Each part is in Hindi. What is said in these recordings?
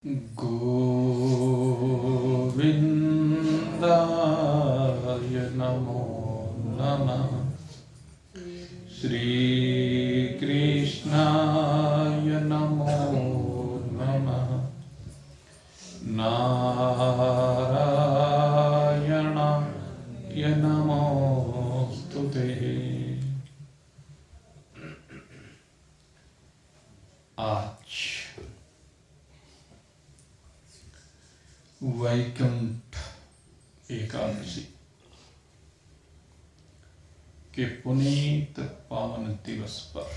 गोविन्दाय नमो नमः। श्रीकृष्णाय नमो नमः। नारायणाय नमोस्तुते। आज वैकुंठ एकादशी के पुनीत पावन दिवस पर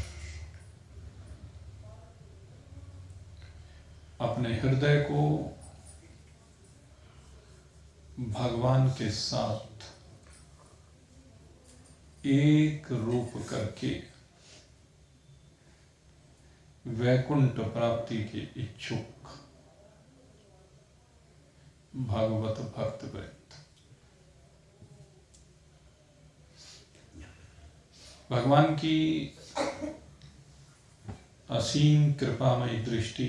अपने हृदय को भगवान के साथ एक रूप करके वैकुंठ प्राप्ति के इच्छुक भागवत भक्त वृंद, भगवान की असीम कृपामयी दृष्टि,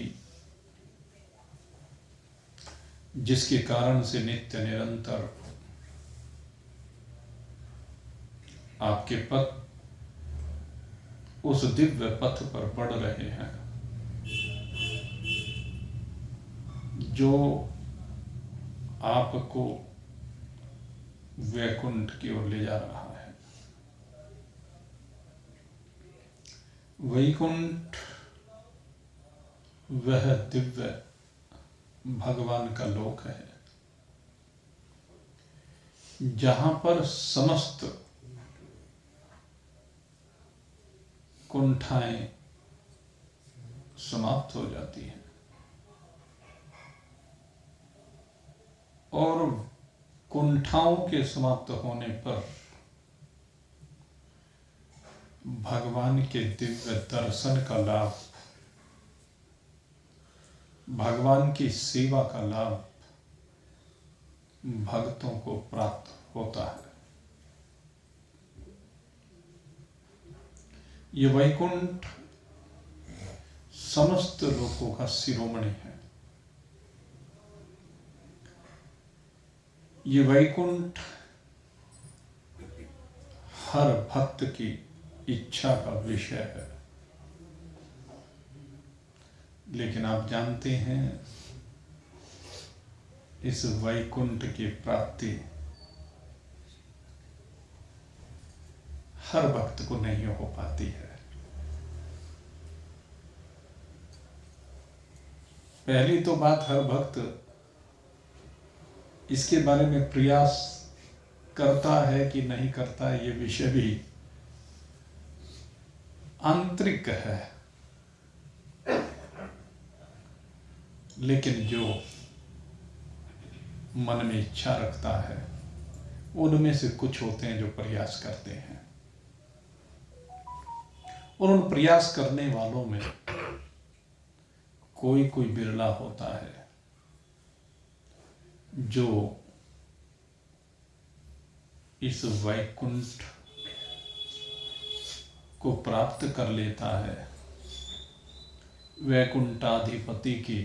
जिसके कारण से नित्य निरंतर आपके पथ उस दिव्य पथ पर बढ़ रहे हैं जो आपको वैकुंठ की ओर ले जा रहा है। वैकुंठ वह दिव्य भगवान का लोक है जहां पर समस्त कुंठाएं समाप्त हो जाती हैं और कुंठाओं के समाप्त होने पर भगवान के दिव्य दर्शन का लाभ, भगवान की सेवा का लाभ भक्तों को प्राप्त होता है। ये वैकुंठ समस्त लोकों का शिरोमणि है। ये वैकुंठ हर भक्त की इच्छा का विषय है, लेकिन आप जानते हैं इस वैकुंठ की प्राप्ति हर भक्त को नहीं हो पाती है। पहली तो बात, हर भक्त इसके बारे में प्रयास करता है कि नहीं करता, ये विषय भी आंतरिक है। लेकिन जो मन में इच्छा रखता है, उनमें से कुछ होते हैं जो प्रयास करते हैं, और उन प्रयास करने वालों में कोई कोई बिरला होता है जो इस वैकुंठ को प्राप्त कर लेता है, वैकुंठाधिपति की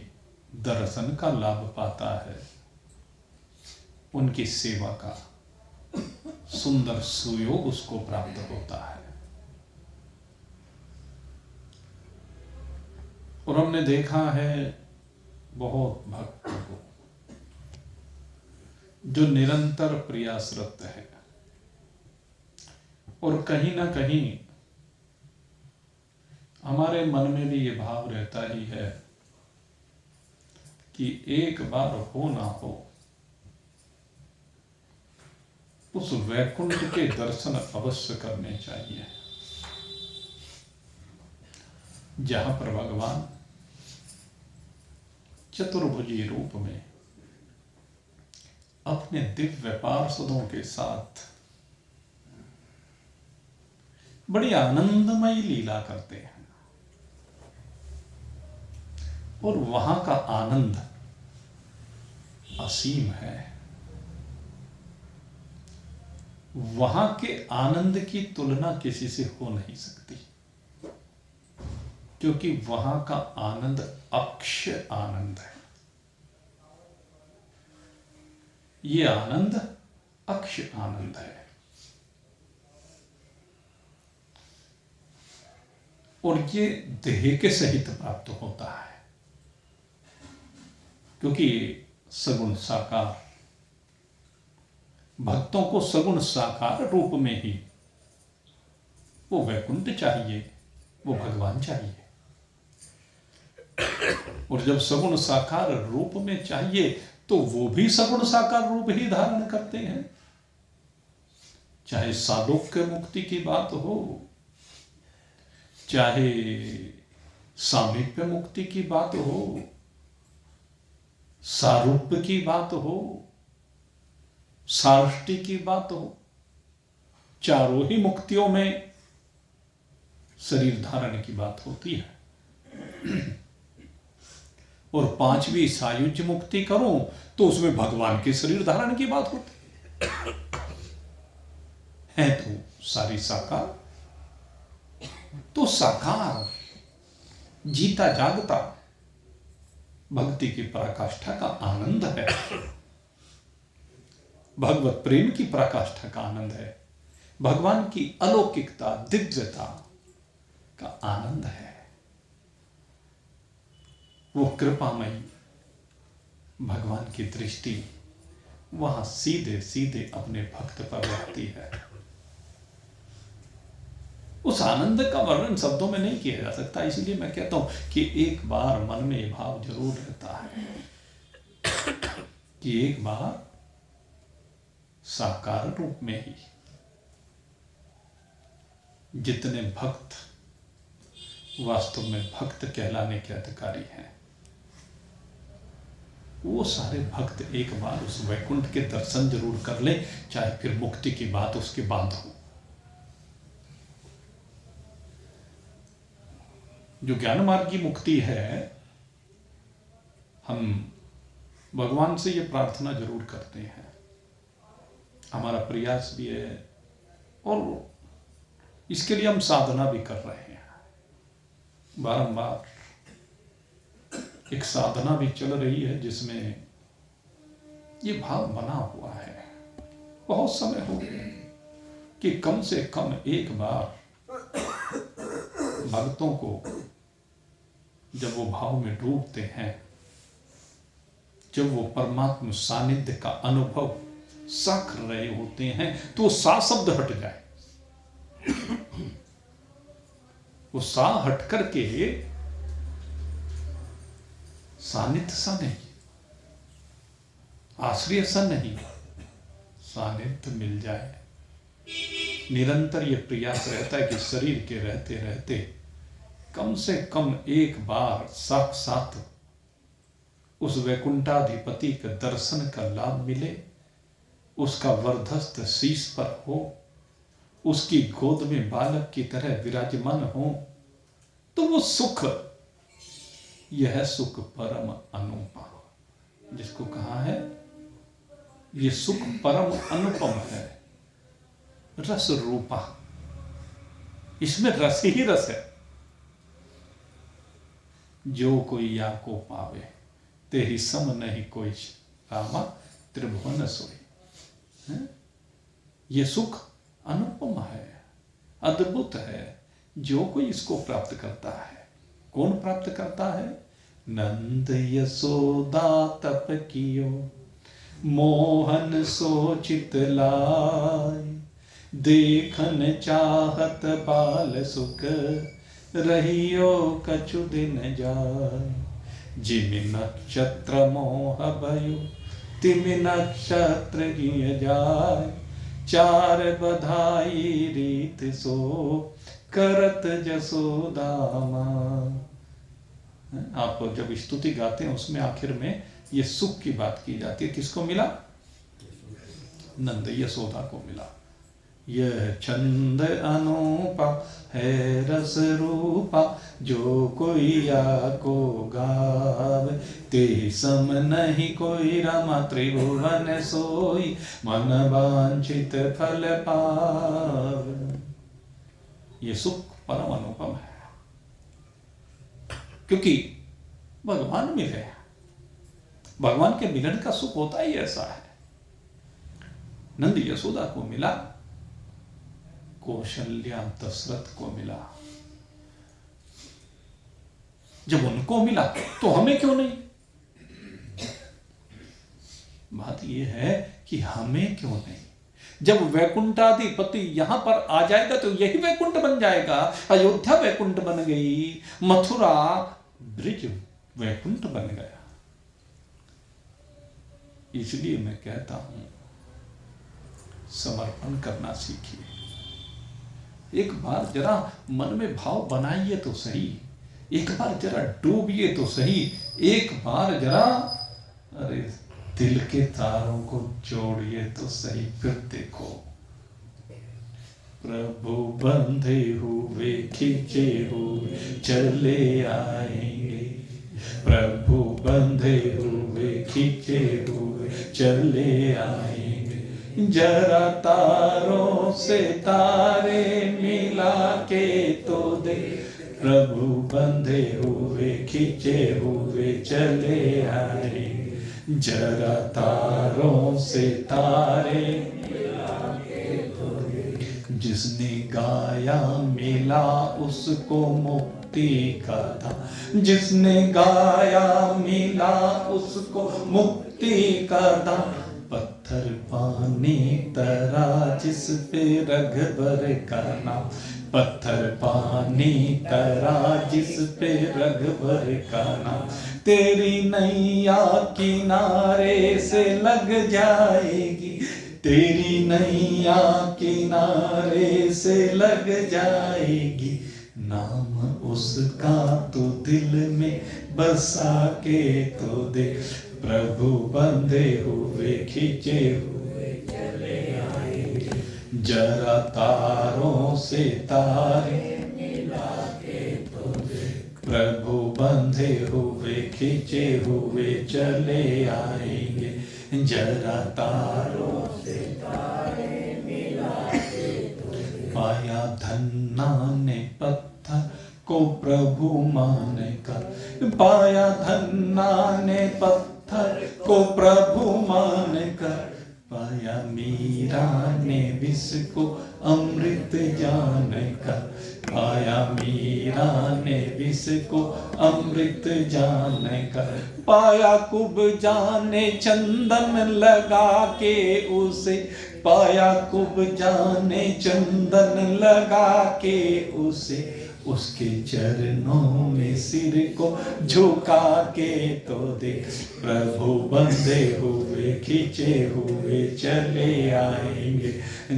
दर्शन का लाभ पाता है, उनकी सेवा का सुंदर सुयोग उसको प्राप्त होता है। और हमने देखा है बहुत भक्तों को जो निरंतर प्रयासरत है, और कहीं ना कहीं हमारे मन में भी ये भाव रहता ही है कि एक बार हो ना हो उस वैकुंठ के दर्शन अवश्य करने चाहिए, जहां पर भगवान चतुर्भुजी रूप में अपने दिव्य पार्षदों के साथ बड़ी आनंदमयी लीला करते हैं। और वहां का आनंद असीम है। वहां के आनंद की तुलना किसी से हो नहीं सकती, क्योंकि वहां का आनंद अक्षय आनंद है। ये आनंद अक्ष आनंद है। और ये देह के सहित प्राप्त होता है, क्योंकि सगुण साकार, भक्तों को सगुण साकार रूप में ही वो वैकुंठ चाहिए, वो भगवान चाहिए। और जब सगुण साकार रूप में चाहिए तो वो भी सगुण साकार रूप ही धारण करते हैं। चाहे सालोक्य मुक्ति की बात हो, चाहे सामीप्य मुक्ति की बात हो, सारूप्य की बात हो, साष्टी की बात हो, चारों ही मुक्तियों में शरीर धारण की बात होती है। और पांचवी सायुज्य मुक्ति करो तो उसमें भगवान के शरीर धारण की बात होती है। तो सारी साकार, तो साकार जीता जागता भक्ति की पराकाष्ठा का आनंद है, भगवत प्रेम की पराकाष्ठा का आनंद है, भगवान की अलौकिकता दिव्यता का आनंद है। वो कृपामयी भगवान की दृष्टि वहां सीधे सीधे अपने भक्त पर रहती है। उस आनंद का वर्णन शब्दों में नहीं किया जा सकता, इसलिए मैं कहता हूं कि एक बार मन में यह भाव जरूर रहता है कि एक बार साकार रूप में ही जितने भक्त वास्तव में भक्त कहलाने के अधिकारी हैं, वो सारे भक्त एक बार उस वैकुंठ के दर्शन जरूर कर ले, चाहे फिर मुक्ति की बात उसके बाद हो। जो ज्ञान मार्ग की मुक्ति है, हम भगवान से ये प्रार्थना जरूर करते हैं, हमारा प्रयास भी है और इसके लिए हम साधना भी कर रहे हैं। बारंबार एक साधना भी चल रही है जिसमें ये भाव बना हुआ है। बहुत समय हो गया कि कम से कम एक बार भक्तों को जब वो भाव में डूबते हैं, जब वो परमात्मा सानिध्य का अनुभव साख रहे होते हैं, तो वो सा शब्द हट जाए, वो सा हट करके सानिध्य सा नहीं, आश्रय सा नहीं, सानिध्य मिल जाए। निरंतर यह प्रयास रहता है कि शरीर के रहते रहते कम से कम एक बार साक्षात उस वैकुंठाधिपति के दर्शन का लाभ मिले, उसका वरदहस्त शीश पर हो, उसकी गोद में बालक की तरह विराजमान हो, तो वो सुख, यह सुख परम अनुपम, जिसको कहा है ये सुख परम अनुपम है, रस रूपा, इसमें रस ही रस है। जो कोई या को पावे ते ही सम नहीं कोई, रामा त्रिभुवन सोई। ये सुख अनुपम है, अद्भुत है। जो कोई इसको प्राप्त करता है, कौन प्राप्त करता है? नंद यशोदा तप कियो, मोहन सोचित लाय, देखन चाहत बाल सुख, रहियो कछु दिन जाय। जिमि नक्षत्र मोह भयो, तिमि नक्षत्र गिय जाय, चार बधाई रीत सो, करत जसोदामा। आप जब स्तुति गाते हैं उसमें आखिर में ये सुख की बात की जाती है। किसको मिला? नंद यशोदा को मिला। यह छंद अनूपा है रस रूपा, जो कोई या को गावे, ते सम नहीं कोई, रमा त्रिभुवन सोई, मन वांछित फल पावे। ये सुख परम अनुपम है, क्योंकि भगवान मिले। भगवान के मिलन का सुख होता ही ऐसा है। नंद यशोदा को मिला, कौशल्या दशरथ को मिला। जब उनको मिला तो हमें क्यों नहीं? बात यह है कि हमें क्यों नहीं? जब वैकुंठाधिपति यहां पर आ जाएगा तो यही वैकुंठ बन जाएगा। अयोध्या वैकुंठ बन गई, मथुरा ब्रिज वैकुंठ बन गया। इसलिए मैं कहता हूं, समर्पण करना सीखिए। एक बार जरा मन में भाव बनाइए तो सही, एक बार जरा डूबिए तो सही, एक बार जरा अरे दिल के तारों को जोड़िए तो सही, फिर देखो प्रभु बंधे हुए खींचे हुए चले आएंगे, प्रभु बंधे हुए खींचे हुए चले आएंगे। जरा तारों से तारे मिला के तो दे, प्रभु बंधे हुए खींचे हुए चले आएंगे। जरा तारों से तारे मिला के तो दे। जिसने गाया मिला उसको मुक्ति का दान, जिसने गाया मिला उसको मुक्ति का दान। पत्थर पानी तरा जिस पे रघुवर का नाम, पत्थर पानी तरा जिस पे रघुवर का नाम। तेरी नैया किनारे से लग जाएगी, तेरी नैया किनारे से लग जाएगी। नाम उसका तो दिल में बसा के तो दे, प्रभु बंधे हुए खींचे हुए चले आएंगे। जरा तारों से तारे मिला के तो दे, प्रभु बंधे हुए खींचे हुए चले आएंगे। जरा तारों से तारे मिला के तो दे। पाया धन्ना ने पत्थर को प्रभु मान कर, पाया धन्ना ने पत्थर को प्रभु मान कर। पाया मीरा ने विष को अमृत जान कर, पाया मीरा ने विष को अमृत जान कर। पाया कुब जाने चंदन लगा के उसे, पाया कुब जाने चंदन लगा के उसे। उसके चरणों में सिर को झुका के तो दे, प्रभु बंधे हुए खींचे हुए चले आएंगे।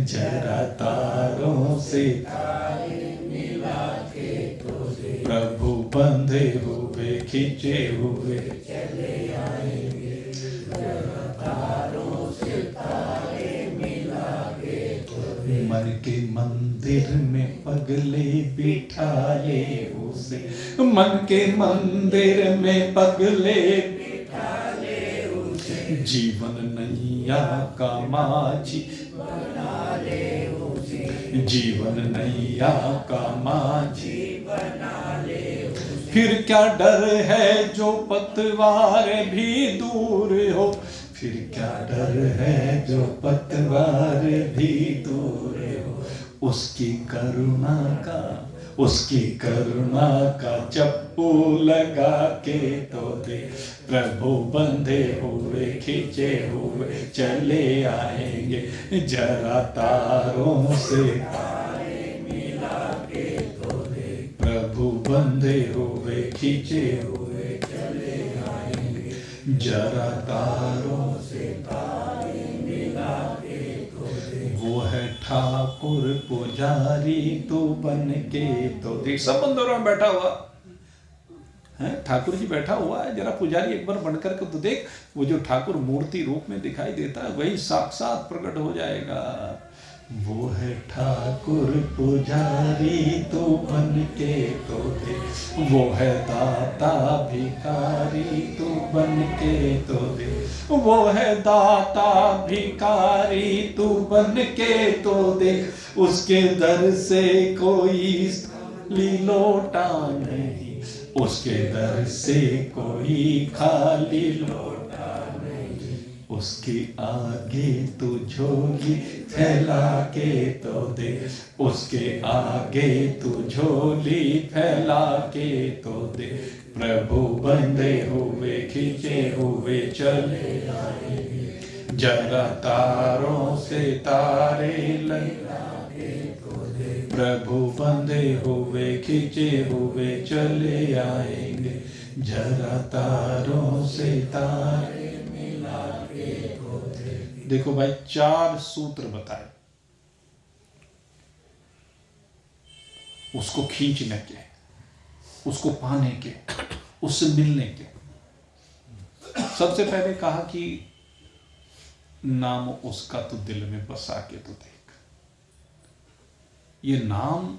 जरा तारों से तारे मिला के तो दे, प्रभु बंधे हुए खींचे हुए चले आएंगे। जरा तारों से तारे मिला के तो दे। मन के मंदिर में पगले बिठा ले उसे, मन के मंदिर में पगले बिठा ले उसे। जीवन नैया का माझी बना ले उसे, जीवन नैया का माझी बना ले उसे। फिर क्या डर है जो पतवार भी दूर हो, फिर क्या डर है जो पतवार भी दूर हो। उसकी करुणा का, उसकी करुणा का चप्पू लगा के तो दे, प्रभु बंधे हुए खींचे हुए चले आएंगे। जरा तारों से तारे मिला के तो दे, प्रभु बंधे हुए खींचे हुए चले आएंगे। जरा तारों से तारे मिला के तो दे। वो है ठाकुर पुजारी तू बन के तो देख। सब मंदिरों में बैठा हुआ है ठाकुर जी, बैठा हुआ है। जरा पुजारी एक बार बनकर के तो देख, वो जो ठाकुर मूर्ति रूप में दिखाई देता है वही साक्षात प्रकट हो जाएगा। वो है ठाकुर पुजारी तू बन के तो दे, वो है दाता भिखारी तू बन के तो दे, वो है दाता भिखारी तू बन के तो दे। उसके दर से कोई खाली लोटा नहीं, उसके दर से कोई खाली लोटा नहीं। उसके आगे तू झोली फैला के तो दे, उसके आगे तू झोली फैला के तो दे। प्रभु बंधे हुए खींचे हुए चले आएंगे, जरा तारों से तारे लगा के तो दे। प्रभु बंधे हुए खींचे हुए चले आएंगे, जरा तारों से तारे मिला के तो दे। देखो भाई, 4 सूत्र बताए उसको खींचने के, उसको पाने के, उससे मिलने के। सबसे पहले कहा कि नाम उसका तो दिल में बसा के तो देख। ये नाम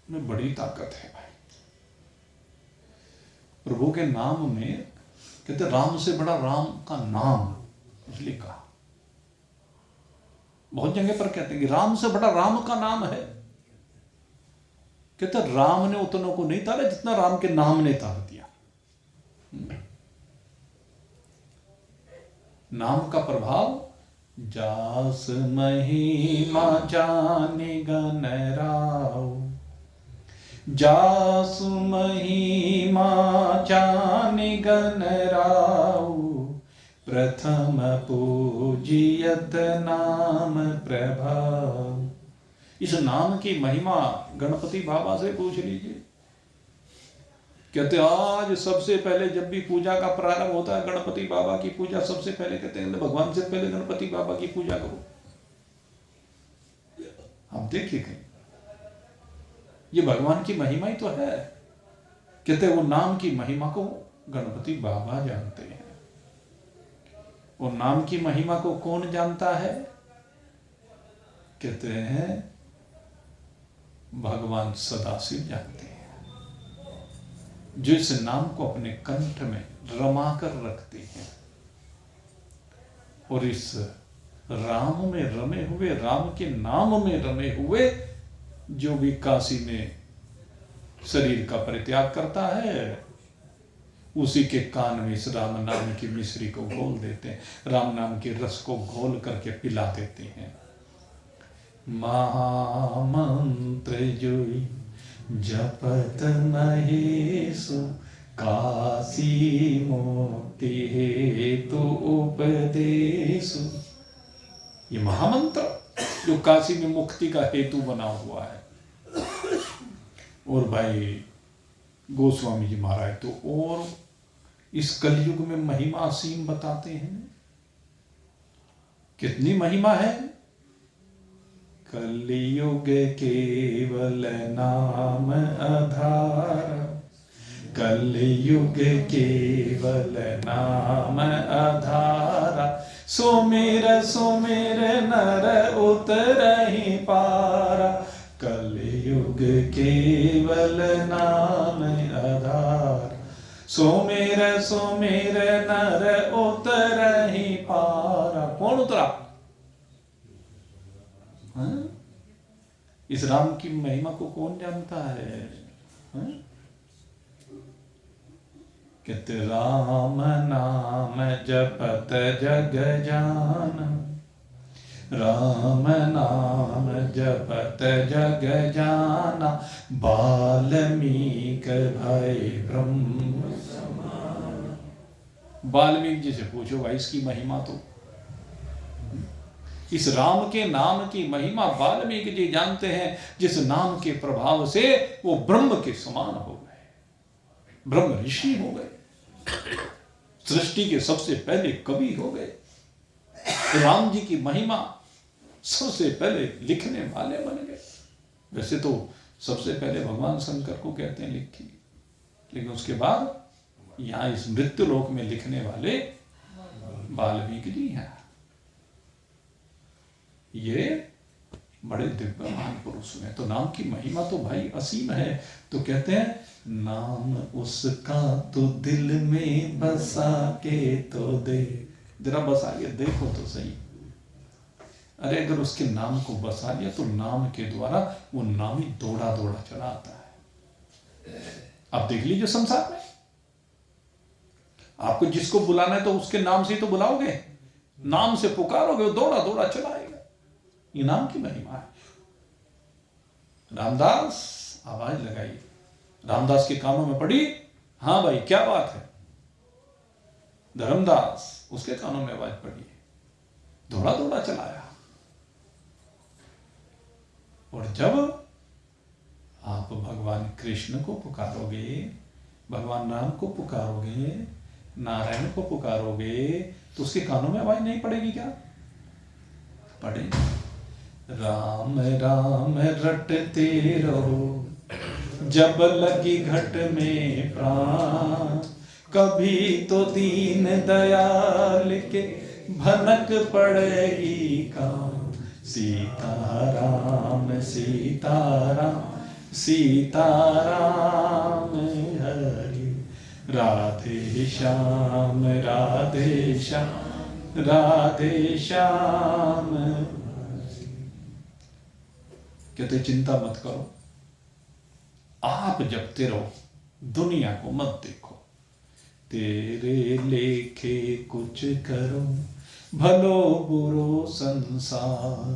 में बड़ी ताकत है भाई। प्रभु के नाम में कहते राम से बड़ा राम का नाम, इसलिए कहा। बहुत जगह पर कहते हैं कि राम से बड़ा राम का नाम है। कहते राम ने उतनों को नहीं तारा जितना राम के नाम ने तार दिया। नाम का प्रभाव, जास महिमा जाने गन राव, जासु महिमा जाने गन राव, प्रथम पूजियत नाम प्रभाव। इस नाम की महिमा गणपति बाबा से पूछ लीजिए। कहते आज सबसे पहले जब भी पूजा का प्रारंभ होता है, गणपति बाबा की पूजा सबसे पहले कहते हैं भगवान से पहले गणपति बाबा की पूजा करो। आप देखिए कहीं, ये भगवान की महिमा ही तो है। कहते वो नाम की महिमा को गणपति बाबा जानते हैं। और नाम की महिमा को कौन जानता है? कहते हैं भगवान सदाशिव जानते हैं, जो इस नाम को अपने कंठ में रमा कर रखते हैं। और इस राम में रमे हुए, राम के नाम में रमे हुए, जो भी काशी में शरीर का परित्याग करता है, उसी के कान में इस राम नाम की मिश्री को घोल देते हैं, राम नाम के रस को घोल करके पिला देते हैं। महामंत्र जोई जपत महेशु, काशी मुक्ति हेतु उपदेशु। ये महामंत्र जो काशी में मुक्ति का हेतु बना हुआ है। और भाई गोस्वामी जी महाराज तो और इस कलयुग में महिमा असीम बताते हैं। कितनी महिमा है? कलयुग केवल नाम आधार, कलयुग केवल नाम आधारा, सोमेर नर उतरहि पारा, कलयुग केवल नाम आधार, सोमेर नर उतरहि पारा। कौन उतरा? इस राम की महिमा को कौन जानता है? कहते राम नाम जपत जग जान, राम नाम जपत जग जाना, वाल्मीकि भाई ब्रह्म समान। वाल्मीकि जी से पूछो भाई इसकी महिमा तो। इस राम के नाम की महिमा वाल्मीकि जी जानते हैं, जिस नाम के प्रभाव से वो ब्रह्म के समान हो गए, ब्रह्म ऋषि हो गए, सृष्टि के सबसे पहले कवि हो गए। राम जी की महिमा सबसे पहले लिखने वाले बन गए। वैसे तो सबसे पहले भगवान शंकर को कहते हैं लिखी, लेकिन उसके बाद यहां इस मृत्यु लोक में लिखने वाले वाल्मीकि जी हैं। ये बड़े दिव्यमान पुरुष हैं। तो नाम की महिमा तो भाई असीम है। तो कहते हैं नाम उसका तो दिल में बसा के तो दे। जरा बसा के देखो तो सही। अरे अगर उसके नाम को बसा लिया तो नाम के द्वारा वो नाम ही दौड़ा दौड़ा चला आता है। आप देख लीजिए संसार में, आपको जिसको बुलाना है तो उसके नाम से ही तो बुलाओगे। नाम से पुकारोगे वो दौड़ा दौड़ा चला आएगा। ये नाम की महिमा है। रामदास आवाज लगाई, रामदास के कानों में पड़ी, हाँ भाई क्या बात है। धर्मदास उसके कानों में आवाज पड़ी, दौड़ा दौड़ा चलाया। और जब आप भगवान कृष्ण को पुकारोगे, भगवान राम को पुकारोगे, नारायण को पुकारोगे, तो उसके कानों में आवाज नहीं पड़ेगी क्या? पड़ेगी। राम राम रटते रहो जब लगी घट में प्राण, कभी तो दीन दयाल के भनक पड़ेगी काम। सीताराम सीताराम सीताराम हरि, राधे श्याम राधे श्याम राधे श्याम। कहते चिंता मत करो, आप जपते रहो, दुनिया को मत देखो। तेरे लेखे कुछ करो भलो बुरो संसार,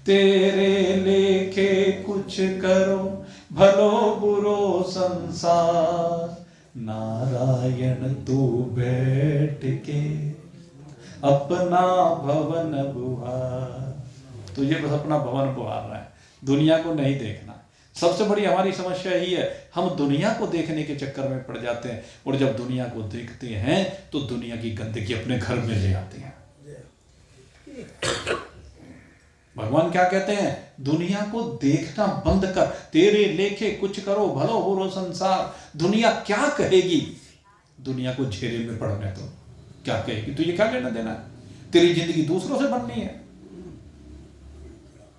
तेरे लेखे कुछ करो भलो बुरो संसार। नारायण तू बैठ के अपना भवन बुहार। तो ये बस अपना भवन बुहार रहा है, दुनिया को नहीं देखना। सबसे बड़ी हमारी समस्या यही है, हम दुनिया को देखने के चक्कर में पड़ जाते हैं, और जब दुनिया को देखते हैं तो दुनिया की गंदगी अपने घर में ले आते हैं। भगवान क्या कहते हैं? दुनिया को देखना बंद कर, तेरे लेखे कुछ करो भलो बुरो संसार। दुनिया क्या कहेगी? दुनिया को झेरे में पड़ने तो क्या कहेगी? तुझे क्या लेना देना है? तेरी जिंदगी दूसरों से बननी है।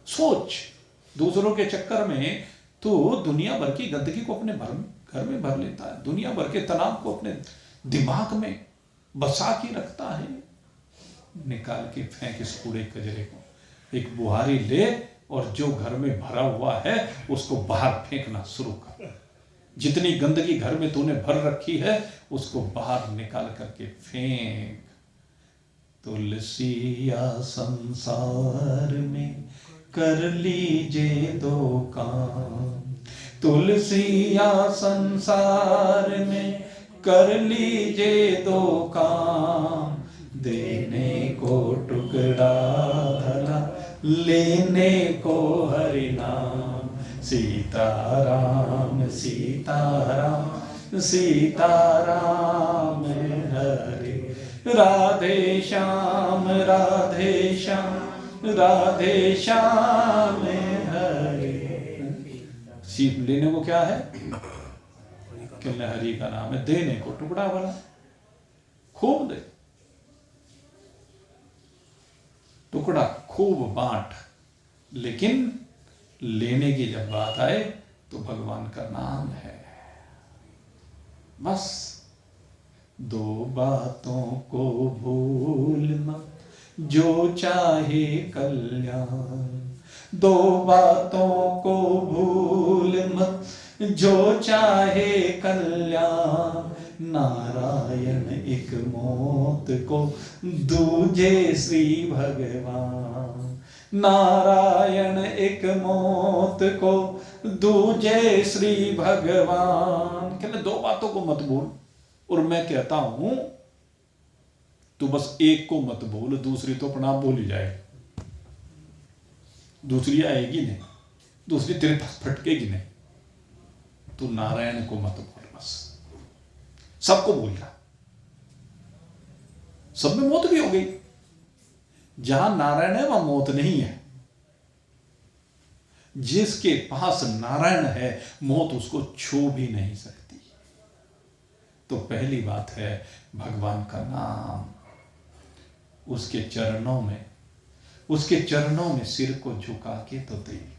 सोच, दूसरों के चक्कर में तो दुनिया भर की गंदगी को अपने घर में भर लेता है, दुनिया भर के तनाव को अपने दिमाग में बसा के रखता है। निकाल के फेंक इस कूड़े कचरे को, एक बुहारी ले और जो घर में भरा हुआ है उसको बाहर फेंकना शुरू कर। जितनी गंदगी घर में तूने भर रखी है उसको बाहर निकाल करके फेंक। तुलसिया संसार में कर लीजे दो काम, तुलसिया संसार में कर लीजे दो काम। देने को टुकड़ा भला, लेने को हरि नाम। सीताराम सीताराम सीताराम हरि, राधे श्याम राधे श्याम राधे श्याम हरि। सीप लेने को क्या है? कहने हरि का नाम है। देने को टुकड़ा भला, खूब दे, टुकड़ा खूब बांट। लेकिन लेने की जब बात आए तो भगवान का नाम है। बस दो बातों को भूल मत, जो चाहे कल्याण। दो बातों को भूल मत, जो चाहे कल्याण। नारायण एक मौत को, दूजे श्री भगवान। नारायण एक मौत को, दूजे श्री भगवान। कहते दो बातों को मत भूल, और मैं कहता हूं तू बस एक को मत भूल, दूसरी तो अपना भूल ही जाए। दूसरी आएगी नहीं, दूसरी तेरे पास फटकेगी नहीं। तू नारायण को मत भूल, बस सबको भूल जा। सब में मौत भी हो गई, जहां नारायण है वहां मौत नहीं है। जिसके पास नारायण है मौत उसको छू भी नहीं सकती। तो पहली बात है भगवान का नाम, उसके चरणों में सिर को झुका के तो देख।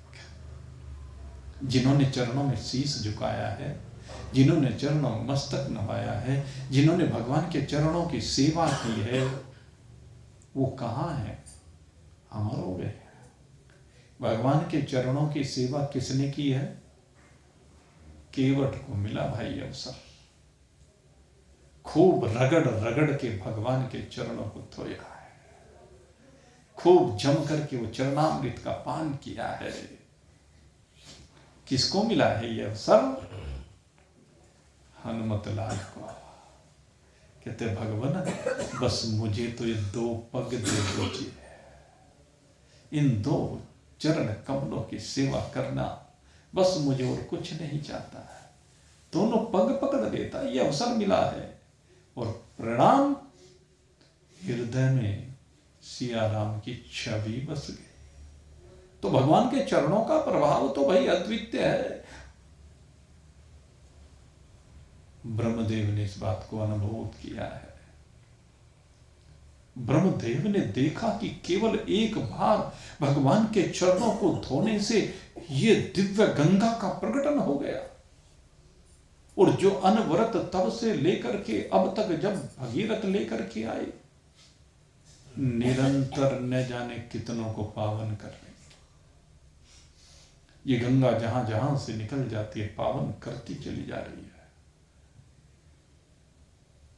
जिन्होंने चरणों में शीश झुकाया है, जिन्होंने चरणों में मस्तक नवाया है, जिन्होंने भगवान के चरणों की सेवा की है, वो कहां है? अमर हो गए। भगवान के चरणों की सेवा किसने की है? केवट को मिला भाई अवसर। खूब रगड़ रगड़ के भगवान के चरणों को धोया है। खूब जम करके वो चरणामृत का पान किया है। किसको मिला है ये अवसर? हनुमत लाल को। कहते भगवान बस मुझे तो ये 2 पग दे दीजिए, इन 2 चरण कमलों की सेवा करना, बस मुझे और कुछ नहीं चाहता है। दोनों पग पकड़ लेता, ये अवसर मिला है। और प्रणाम, हृदय में सिया राम की छवि बस गई। तो भगवान के चरणों का प्रभाव तो भाई अद्वितीय है। ब्रह्मदेव ने इस बात को अनुभव किया है। ब्रह्मदेव ने देखा कि केवल एक बार भगवान के चरणों को धोने से ये दिव्य गंगा का प्रकटन हो गया। और जो अनवरत तब से लेकर के अब तक, जब भगीरथ लेकर के आए, निरंतर न जाने कितनों को पावन कर रहे। ये गंगा जहां जहां से निकल जाती है, पावन करती चली जा रही है।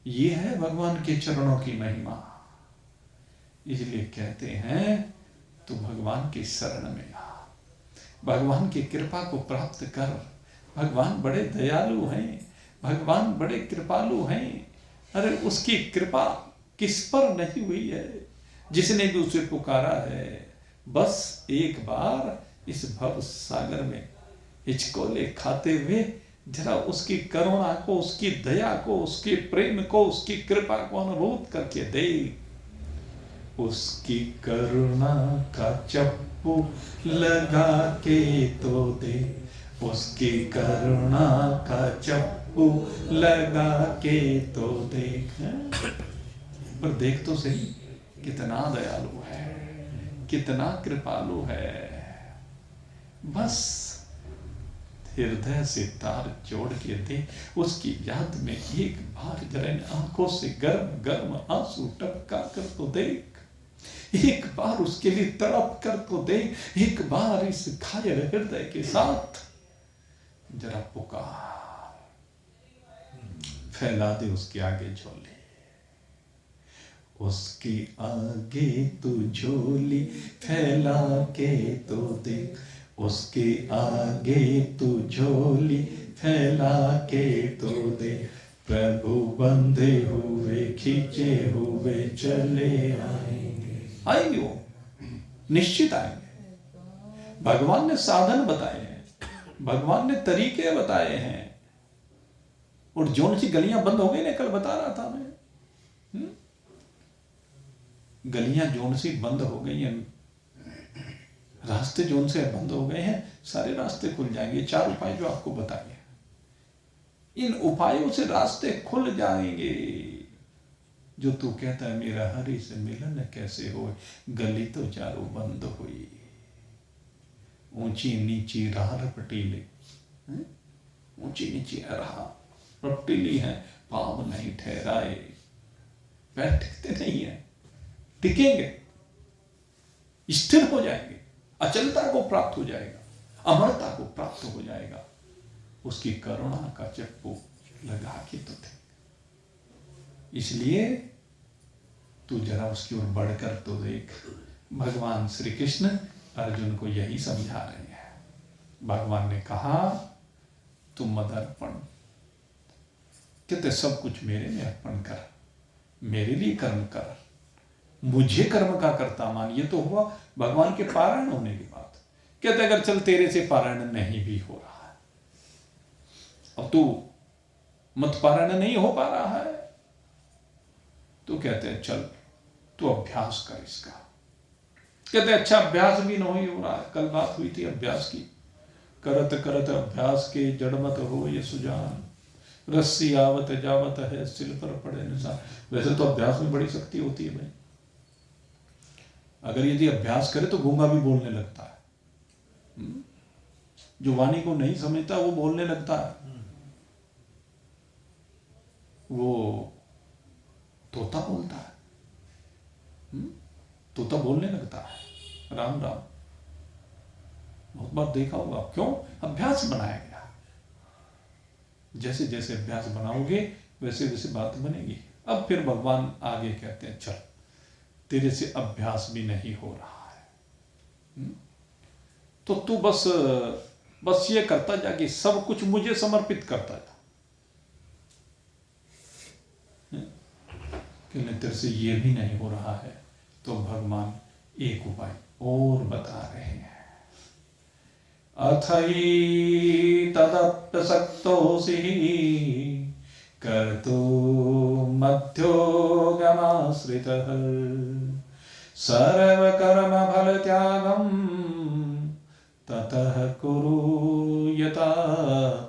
ये है भगवान के चरणों की महिमा। इसलिए कहते हैं तू भगवान की शरण में आ, भगवान की कृपा को प्राप्त कर। भगवान बड़े दयालु हैं, भगवान बड़े कृपालु हैं। अरे उसकी कृपा किस पर नहीं हुई है? जिसने भी उसे पुकारा है, बस एक बार इस भव सागर में हिचकोले खाते हुए जरा उसकी करुणा को, उसकी दया को, उसके प्रेम को, उसकी कृपा को अनुभूत करके दे। उसकी करुणा का चप्पू लगा के तो दे, उसकी करुणा का चप्पू लगा के तो देख। पर देख तो सही, कितना दयालु है, कितना कृपालु है। बस हृदय से तार जोड़ के दे, उसकी याद में एक बार जरा आंखों से गर्म गर्म आंसू टपका कर तो देख, एक बार उसके लिए तड़प कर तो देख, एक बार इस घायल हृदय के साथ जरा पुकार, फैला दे उसके आगे झोली, उसके आगे तू झोली फैला के तो देख, उसके आगे तू झोली फैला के तो दे। प्रभु बंधे हुए खींचे हुए चले आएंगे वो, निश्चित आएंगे। भगवान ने साधन बताए हैं, भगवान ने तरीके बताए हैं। और जोन सी गलियां बंद हो गई ना, कल बता रहा था मैं, गलियां जोन सी बंद हो गई हैं, रास्ते जोन से बंद हो गए हैं, सारे रास्ते खुल जाएंगे। 4 उपाय जो आपको बताए, इन उपायों से रास्ते खुल जाएंगे। जो तू कहता है मेरा हरि से मिलन कैसे हो, गली तो चारों बंद हुई, ऊंची नीची राह रपटीली, ऊंची नीची राह रपटीली है, पाव नहीं ठहराए, पैर टिकते नहीं है, टिकेंगे, स्थिर हो जाएंगे, अचलता को प्राप्त हो जाएगा, अमरता को प्राप्त हो जाएगा। उसकी करुणा का चप्पू लगा के तो थे। इसलिए तू जरा उसकी ओर बढ़कर तो देख। भगवान श्री कृष्ण अर्जुन को यही समझा रहे हैं। भगवान ने कहा तुम मदर्पण, कहते सब कुछ मेरे में अर्पण कर, मेरे लिए कर्म कर, मुझे कर्म का कर्ता मान। ये तो हुआ भगवान के पारायण होने की बात। कहते अगर चल तेरे से पारायण नहीं भी हो रहा है, अब तू मत पारायण नहीं हो पा रहा है, तो कहते हैं चल तू अभ्यास कर इसका। कहते अच्छा अभ्यास भी नहीं हो रहा है। कल बात हुई थी अभ्यास की, करत करत अभ्यास के जड़मत हो ये सुजान, रस्सी आवत जावत है सिल पर पड़े निशान। वैसे तो अभ्यास में बड़ी शक्ति होती है भाई। अगर यदि अभ्यास करे तो गूंगा भी बोलने लगता है, जो वाणी को नहीं समझता वो बोलने लगता है, वो तोता बोलता है, तोता बोलने लगता है। राम राम, बहुत बार देखा होगा। क्यों? अभ्यास बनाया गया। जैसे जैसे अभ्यास बनाओगे वैसे वैसे बात बनेगी। अब फिर भगवान आगे कहते हैं चल तेरे से अभ्यास भी नहीं हो रहा है। तो तू बस ये करता जा कि सब कुछ मुझे समर्पित करता जा। कि तेरे से ये भी नहीं हो रहा है, तो भगवान एक उपाय और बता रहे हैं। अथई तदप्यसक्तोऽसि कर्तुं मध्योगमाश्रितः सर्वकर्मफलत्यागं ततः कुरु यतात्मवान्।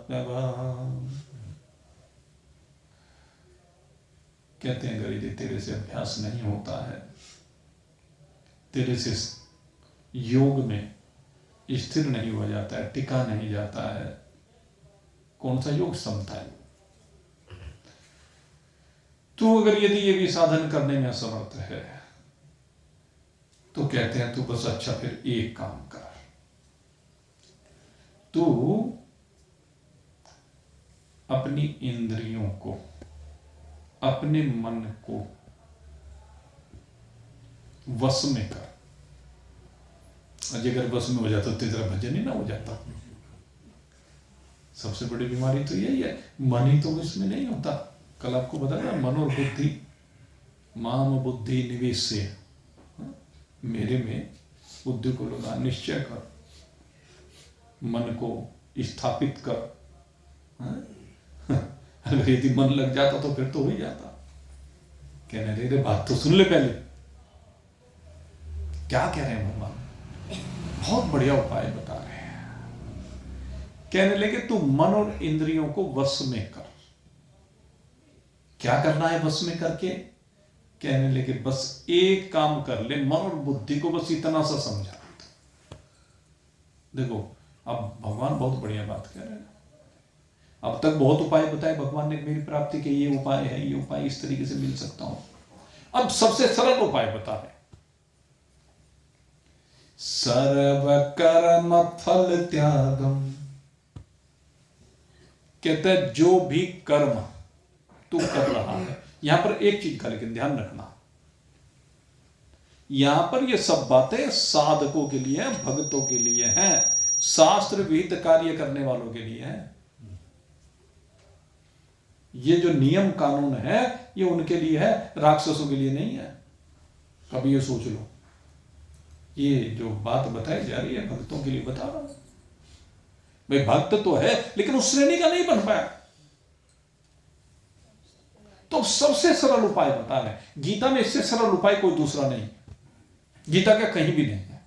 कहते हैं अगर यदि तेरे से अभ्यास नहीं होता है, तेरे से योग में स्थिर नहीं हो जाता है, टिका नहीं जाता है, कौन सा योग? समता योग। तू अगर यदि ये भी साधन करने में असमर्थ है, तो कहते हैं तू बस अच्छा फिर एक काम कर, तू अपनी इंद्रियों को, अपने मन को वश में कर। अगर वश में हो जाता तो तेरा भजन ही ना हो जाता। सबसे बड़ी बीमारी तो यही है, मन ही तो इसमें नहीं होता। कल आपको बताया मन और बुद्धि, माम बुद्धि निवेश से, मेरे में बुद्धि को लगा, निश्चय कर, मन को स्थापित कर। अगर यदि मन लग जाता तो फिर तो हो ही जाता। कहने रे बात तो सुन ले पहले, क्या कह रहे हैं भगवान? बहुत बढ़िया उपाय बता रहे हैं। कहने लगे तू मन और इंद्रियों को वश में कर। क्या करना है वश में करके? कहने लगे बस एक काम कर ले, मन और बुद्धि को बस इतना सा समझा। देखो अब भगवान बहुत बढ़िया बात कह रहे हैं। अब तक बहुत उपाय बताए भगवान ने मेरी प्राप्ति के, ये उपाय है, ये उपाय इस तरीके से मिल सकता हूं। अब सबसे सरल उपाय बता रहे, सर्व कर्म फल त्यागम। कहते जो भी कर्म तू कर रहा है, यहां पर एक चीज का लेकिन ध्यान रखना, यहां पर ये सब बातें साधकों के लिए हैं, भक्तों के लिए हैं, शास्त्र विहित कार्य करने वालों के लिए हैं। ये जो नियम कानून है ये उनके लिए है, राक्षसों के लिए नहीं है। कभी ये सोच लो, ये जो बात बताई जा रही है भक्तों के लिए बता रहा हूं। भाई भक्त तो है लेकिन उस श्रेणी का नहीं बन पाया, तो सबसे सरल उपाय बता रहे। गीता में इससे सरल उपाय कोई दूसरा नहीं, गीता का कहीं भी नहीं है।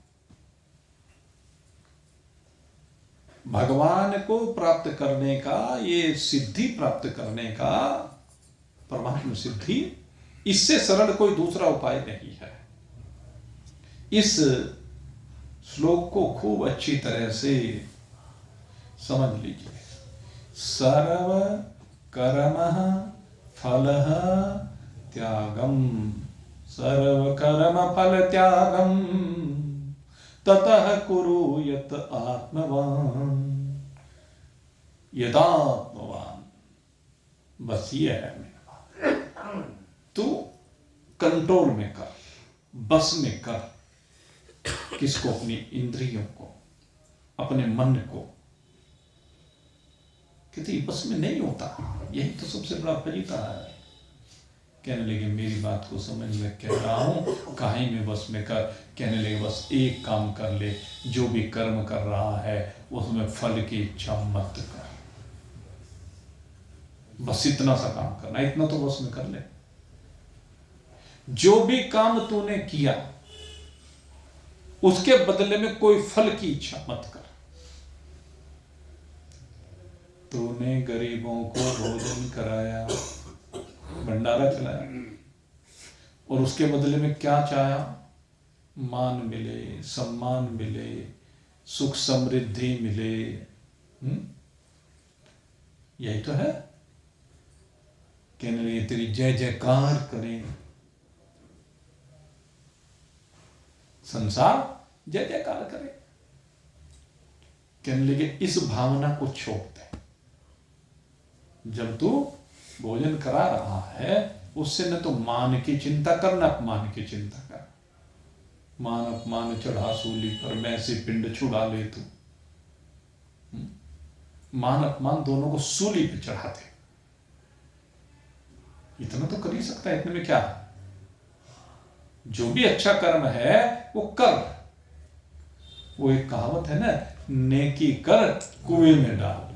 भगवान को प्राप्त करने का, ये सिद्धि प्राप्त करने का, परमात्मा सिद्धि, इससे सरल कोई दूसरा उपाय नहीं है। इस श्लोक को खूब अच्छी तरह से समझ लीजिए। सर्व कर्म फल त्यागम, सर्व कर्म फल त्यागम ततः कुरु यत आत्मवान। यदात्मवान, बस ये है मेरा बात। तू कंट्रोल में कर, बस में कर। किसको? अपनी इंद्रियों को, अपने मन को। कहते बस में नहीं होता, यही तो सबसे बड़ा फजीता है। कहने लगे मेरी बात को समझ में कह रहा हूं, काहे में बस में कर। कहने लगे बस एक काम कर ले, जो भी कर्म कर रहा है उसमें फल की इच्छा मत कर, बस इतना सा काम करना, इतना तो बस में कर ले। जो भी काम तूने किया उसके बदले में कोई फल की इच्छा मत कर। तूने गरीबों को भोजन कराया, भंडारा चलाया, और उसके बदले में क्या चाहा? मान मिले, सम्मान मिले, सुख समृद्धि मिले। यही तो है। कहने लगे तेरी जय जयकार करें, संसार जय जयकार करे। कहने लगे इस भावना को छोड़ दे। जब तू भोजन करा रहा है उससे न तो मान की चिंता कर, न अपमान की चिंता कर। मान अपमान चढ़ा सूली पर, मैं से पिंड छुड़ा ले तू। मान अपमान दोनों को सूली पे चढ़ा दे, इतना तो कर ही सकता है। इतने में क्या, जो भी अच्छा कर्म है वो कर। वो एक कहावत है ना, नेकी कर कुएं में डाल,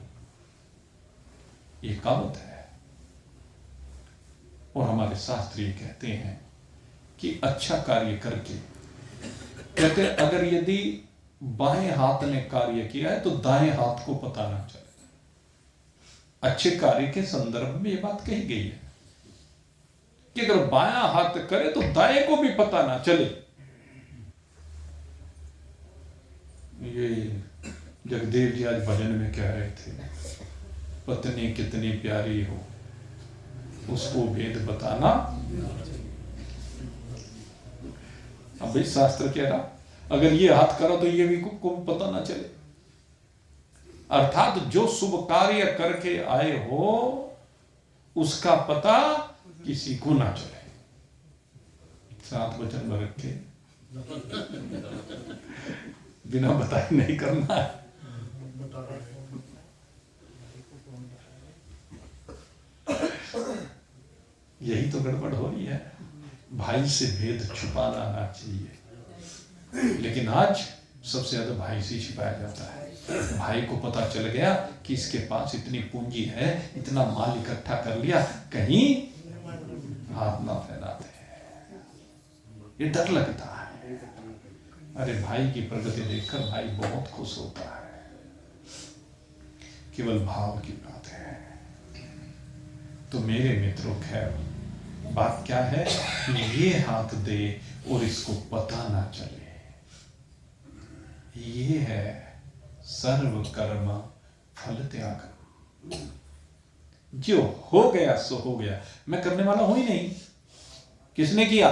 ये कहावत है। और हमारे शास्त्री कहते हैं कि अच्छा कार्य करके, कहते हैं अगर यदि बाएं हाथ ने कार्य किया है तो दाएं हाथ को पता ना चले। अच्छे कार्य के संदर्भ में यह बात कही गई है कि अगर बायां हाथ करे तो दाएं को भी पता ना चले। ये जगदेव जी आज भजन में कह रहे थे, पत्नी कितनी प्यारी हो उसको भेद बताना। अब भाई शास्त्र कह रहा अगर ये हाथ करा तो ये भी को पता ना चले। अर्थात जो शुभ कार्य करके आए हो उसका पता किसी को ना चले। 7 वचन में रखे, बिना बताए नहीं करना है। यही तो गड़बड़ हो रही है। भाई से भेद छुपाना ना चाहिए, लेकिन आज सबसे ज्यादा भाई से छिपाया जाता है। भाई को पता चल गया कि इसके पास इतनी पूंजी है, इतना माल इकट्ठा कर लिया, कहीं हाथ ना फैलाते हैं, ये डर लगता है। अरे भाई की प्रगति देखकर भाई बहुत खुश होता है। केवल भाव की बात है। तो मेरे मित्रों, खैर बात क्या है, ये हाथ दे और इसको पता ना चले। ये है सर्व कर्म फल त्याग। जो हो गया सो हो गया, मैं करने वाला हूं ही नहीं। किसने किया?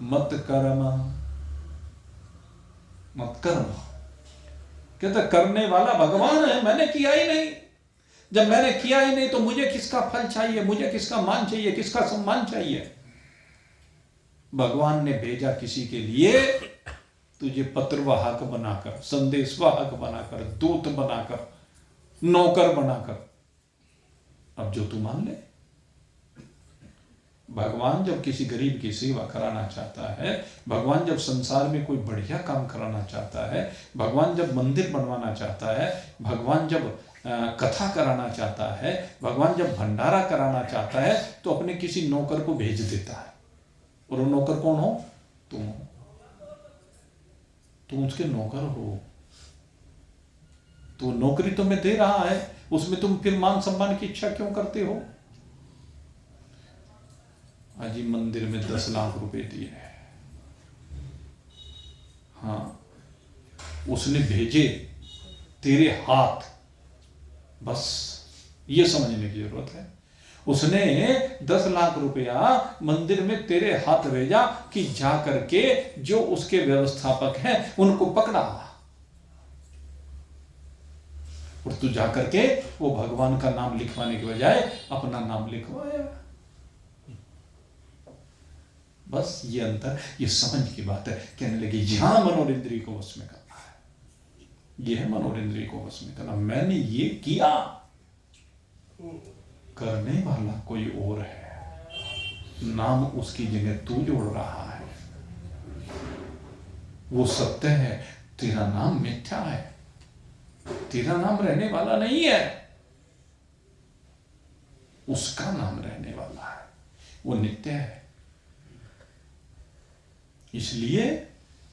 मत कर्म मत कर्म। कहते करने वाला भगवान है, मैंने किया ही नहीं। जब मैंने किया ही नहीं तो मुझे किसका फल चाहिए, मुझे किसका मान चाहिए, किसका सम्मान चाहिए? भगवान ने भेजा किसी के लिए, तुझे पत्रवाहक बनाकर, संदेशवाहक बनाकर, दूत बनाकर, नौकर बनाकर। अब जो तू मान ले। भगवान जब किसी गरीब की सेवा कराना चाहता है, भगवान जब संसार में कोई बढ़िया काम कराना चाहता है, भगवान जब मंदिर बनवाना चाहता है, भगवान जब कथा कराना चाहता है, भगवान जब भंडारा कराना चाहता है, तो अपने किसी नौकर को भेज देता है। और वो नौकर कौन हो? तुम हो। तुम उसके नौकर हो। तो नौकरी तुम्हें दे रहा है, उसमें तुम फिर मान सम्मान की इच्छा क्यों करते हो? आज मंदिर में 10 लाख रुपए दिए हैं, हाँ, उसने भेजे तेरे हाथ, बस ये समझने की जरूरत है। उसने 10 लाख रुपया मंदिर में तेरे हाथ भेजा कि जा करके जो उसके व्यवस्थापक हैं उनको पकड़ा, और तू जा करके वो भगवान का नाम लिखवाने के बजाय अपना नाम लिखवाया। बस ये अंतर, ये समझ की बात है। कहने लगे यहां मनोरेंद्रिय को वश में करना है, ये है मनोरेंद्रिय को वश में करना। मैंने ये किया, करने वाला कोई और है, नाम उसकी जगह तू जोड़ रहा है। वो सत्य है, तेरा नाम मिथ्या है, तेरा नाम रहने वाला नहीं है, उसका नाम रहने वाला है, वो नित्य है। इसलिए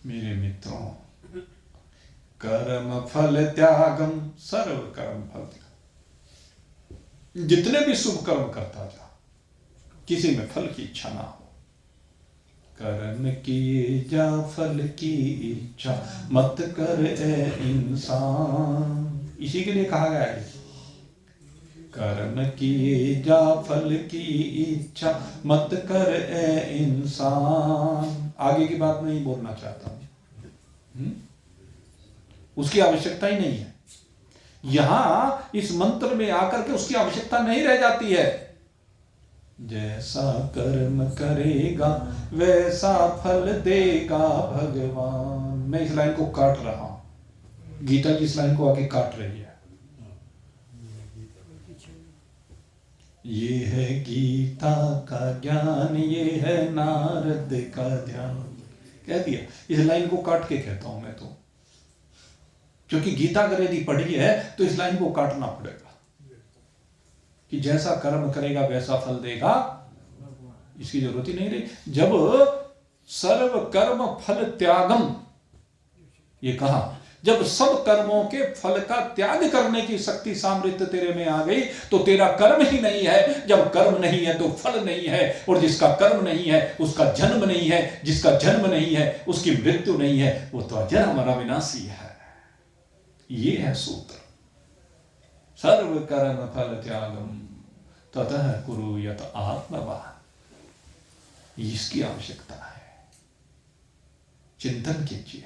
मेरे मित्रों, कर्म फल त्यागम सर्व कर्म फल त्याग। जितने भी शुभ कर्म करता जा, किसी में फल की इच्छा ना हो। कर्म किए जा फल की इच्छा मत कर ए इंसान, इसी के लिए कहा गया है। कर्म किए जा फल की इच्छा मत कर ए इंसान। आगे की बात नहीं बोलना चाहता हूं, उसकी आवश्यकता ही नहीं है। यहां इस मंत्र में आकर के उसकी आवश्यकता नहीं रह जाती है। जैसा कर्म करेगा वैसा फल देगा भगवान। मैं इस लाइन को काट रहा हूं, गीता की इस लाइन को आगे काट रही है। ये है गीता का ज्ञान, ये है नारद का ध्यान। कह दिया, इस लाइन को काट के कहता हूं मैं तो, क्योंकि गीता अगर यदि पढ़ी है तो इस लाइन को काटना पड़ेगा कि जैसा कर्म करेगा वैसा फल देगा, इसकी जरूरत ही नहीं रही। जब सर्व कर्म फल त्यागम ये कहा, जब सब कर्मों के फल का त्याग करने की शक्ति सामर्थ्य तेरे में आ गई तो तेरा कर्म ही नहीं है। जब कर्म नहीं है तो फल नहीं है, और जिसका कर्म नहीं है उसका जन्म नहीं है, जिसका जन्म नहीं है उसकी मृत्यु नहीं है, वो तो अजर अमर अविनाशी है। ये है सूत्र, सर्व कर्म फल त्यागम ततः कुरु यत आत्मवान। इसकी आवश्यकता है। चिंतन कीजिए,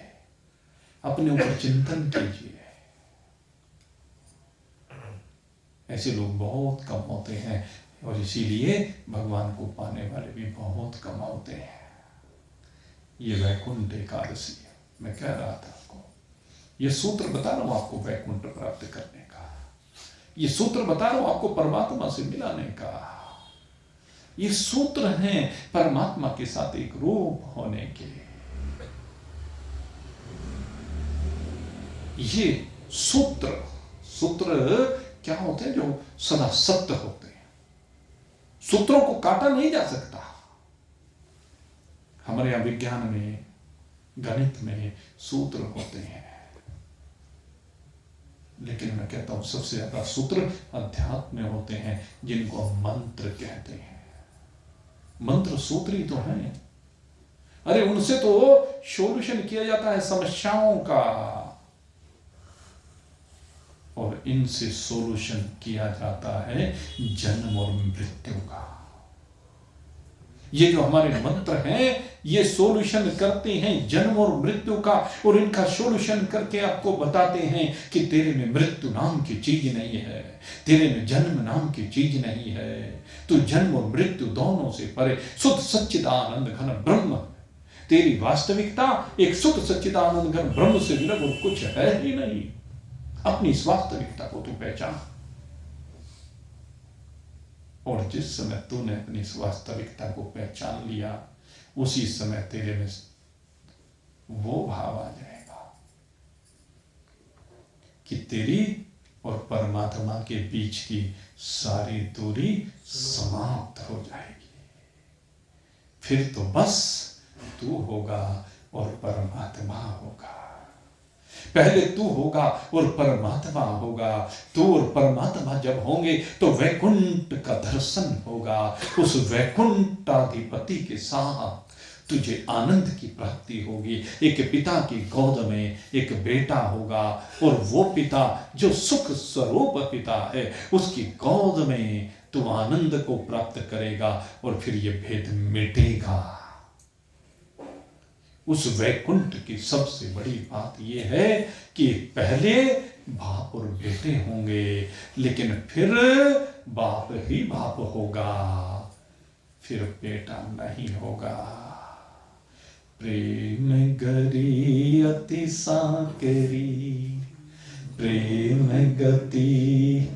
अपने ऊपर चिंतन कीजिए। ऐसे लोग बहुत कम होते हैं, और इसीलिए भगवान को पाने वाले भी बहुत कम होते हैं। ये वैकुंठ एकादशी है, मैं कह रहा था आपको, ये सूत्र बता रहा हूं आपको वैकुंठ प्राप्त करने का, ये सूत्र बता रहा हूं आपको परमात्मा से मिलाने का। ये सूत्र हैं परमात्मा के साथ एक रूप होने के। ये सूत्र क्या होते हैं? जो सदा सत्य होते हैं। सूत्रों को काटा नहीं जा सकता। हमारे यहां विज्ञान में, गणित में सूत्र होते हैं, लेकिन मैं कहता हूं सबसे ज्यादा सूत्र अध्यात्म में होते हैं, जिनको मंत्र कहते हैं। मंत्र सूत्र ही तो हैं। अरे उनसे तो सॉल्यूशन किया जाता है समस्याओं का, और इनसे सॉल्यूशन किया जाता है जन्म और मृत्यु का। ये जो हमारे मंत्र हैं ये सॉल्यूशन करते हैं जन्म और मृत्यु का, और इनका सॉल्यूशन करके आपको बताते हैं कि तेरे में मृत्यु नाम की चीज नहीं है, तेरे में जन्म नाम की चीज नहीं है, तू जन्म और मृत्यु दोनों से परे शुद्ध सच्चिदानंद घन ब्रह्म। तेरी वास्तविकता एक शुद्ध सच्चिदानंद घन ब्रह्म से विलग और कुछ है ही नहीं। अपनी इस वास्तविकता को तू पहचान, और जिस समय तूने अपनी इस वास्तविकता को पहचान लिया उसी समय तेरे में वो भाव आ जाएगा कि तेरी और परमात्मा के बीच की सारी दूरी समाप्त हो जाएगी। फिर तो बस तू होगा और परमात्मा होगा। पहले तू होगा और परमात्मा होगा। तू और परमात्मा जब होंगे तो वैकुंठ का दर्शन होगा। उस वैकुंठाधिपति के साथ तुझे आनंद की प्राप्ति होगी। एक पिता की गोद में एक बेटा होगा, और वो पिता जो सुख स्वरूप पिता है उसकी गोद में तू आनंद को प्राप्त करेगा, और फिर ये भेद मिटेगा। उस वैकुंठ की सबसे बड़ी बात यह है कि पहले बाप और बेटे होंगे, लेकिन फिर बाप ही बाप होगा, फिर बेटा नहीं होगा। प्रेम गरी अति साकरी, प्रेम गति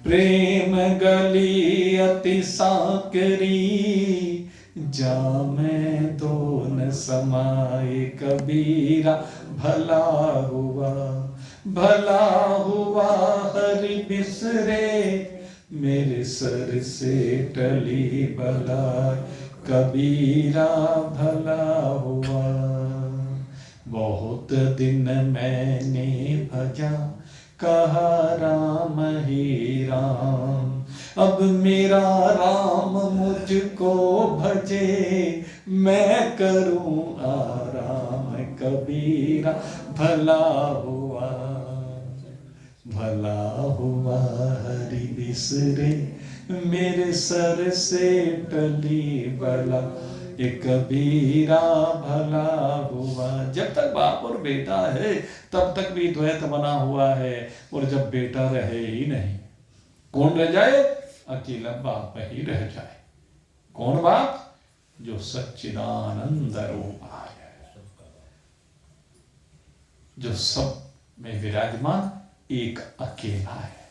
प्रेम गली अति साकरी, जामे दो न समाए कबीरा। भला हुआ हरि बिसरे, मेरे सर से टली बला। कबीरा भला हुआ, बहुत दिन मैंने भजा, कहा राम ही राम। अब मेरा राम मुझको भजे, मैं करूं आराम। कबीरा भला हुआ हरि बिसरे, मेरे सर से टली बला। ये कबीरा भला हुआ। जब तक बाप और बेटा है तब तक भी द्वैत बना हुआ है, और जब बेटा रहे ही नहीं, कौन रह जाए? अकेला बाप ही रह जाए। कौन बाप? जो सच्चिदानंद रूप है, जो सब में विराजमान एक अकेला है,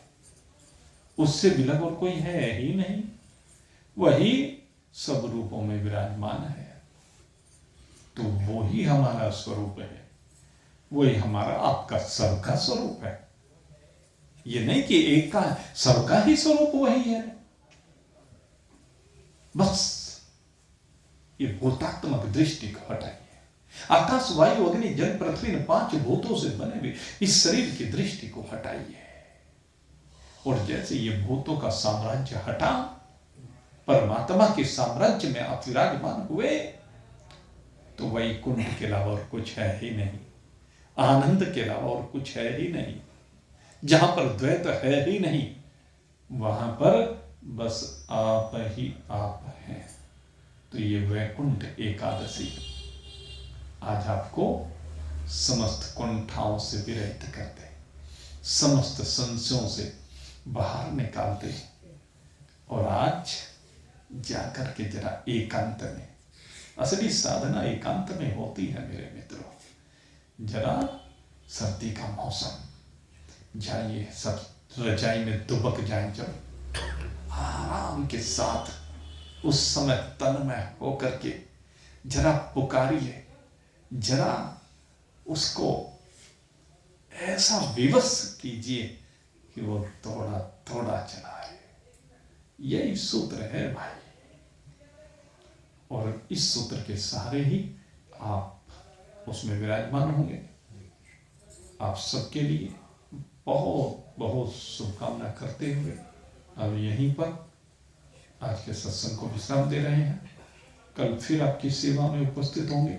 उससे विलग और कोई है ही नहीं। वही सब रूपों में विराजमान है। तो वो ही हमारा स्वरूप है, वही हमारा आपका सबका स्वरूप है। ये नहीं कि एक का, सबका ही स्वरूप वही है। बस ये भूतात्मक दृष्टि को हटाइए। आकाश, वायु, अग्नि, जल, पृथ्वी ने 5 भूतों से बने हुए इस शरीर की दृष्टि को हटाइए। और जैसे ये भूतों का साम्राज्य हटा, परमात्मा के साम्राज्य में आप विराजमान हुए, तो वैकुंठ के अलावा और कुछ है ही नहीं, आनंद के अलावा और कुछ है ही नहीं। जहां पर द्वैत है ही नहीं, वहां पर बस आप ही आप हैं। तो ये वैकुंठ एकादशी आज आपको समस्त कुंठाओं से विरहित करते, समस्त संशयों से बाहर निकालते। और आज जाकर के जरा एकांत में, असली साधना एकांत में होती है मेरे मित्रों। जरा सर्दी का मौसम, जाइए सब रजाई में दुबक जाए, जब आराम के साथ उस समय तन्मय होकर के जरा पुकारिए, जरा उसको ऐसा विवश कीजिए कि वो थोड़ा थोड़ा चलाए। यही सूत्र है भाई। और इस सूत्र के सहारे ही आप उसमें विराजमान होंगे। आप सबके लिए बहुत बहुत शुभकामना करते हुए अब यहीं पर आज के सत्संग को विश्राम दे रहे हैं। कल फिर आपकी सेवा में उपस्थित होंगे।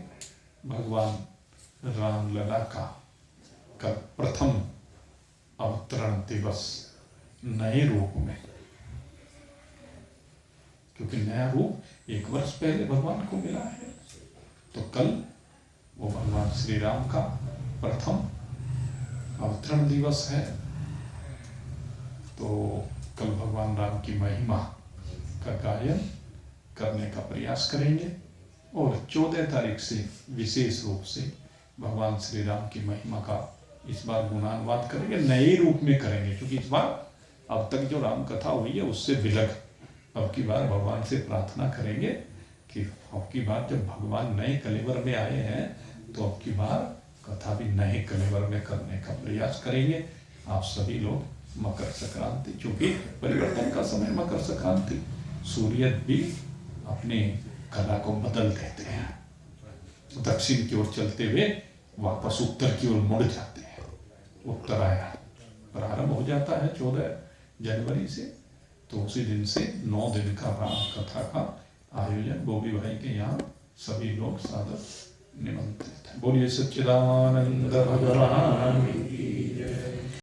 भगवान रामलला का कल प्रथम अवतरण दिवस नए रूप में, क्योंकि नया रूप 1 वर्ष पहले भगवान को मिला है। तो कल वो भगवान श्री राम का प्रथम अवतरण दिवस है। तो कल भगवान राम की महिमा का गायन करने का प्रयास करेंगे। और 14 तारीख से विशेष रूप से भगवान श्री राम की महिमा का इस बार गुणानुवाद करेंगे, नए रूप में करेंगे। क्योंकि इस बार अब तक जो राम कथा हुई है उससे विलग, अब की बार भगवान से प्रार्थना करेंगे कि अब की बार जब भगवान नए कलेवर में आए हैं तो अब की बार कथा भी नए कलेवर में करने का प्रयास करेंगे। आप सभी लोग मकर संक्रांति, चूंकि परिवर्तन का समय मकर संक्रांति, सूर्य भी अपने कला को बदल देते हैं, दक्षिण की ओर चलते हुए वापस उत्तर की ओर मुड़ जाते हैं। उत्तरायण प्रारंभ हो जाता है 14 जनवरी से। तो उसी दिन से 9 दिन का राम कथा का आयोजन बोबी भाई के यहाँ सभी लोग सादर निमंत्रित हैं। बोलिए सच्चिदानंद भगवान की।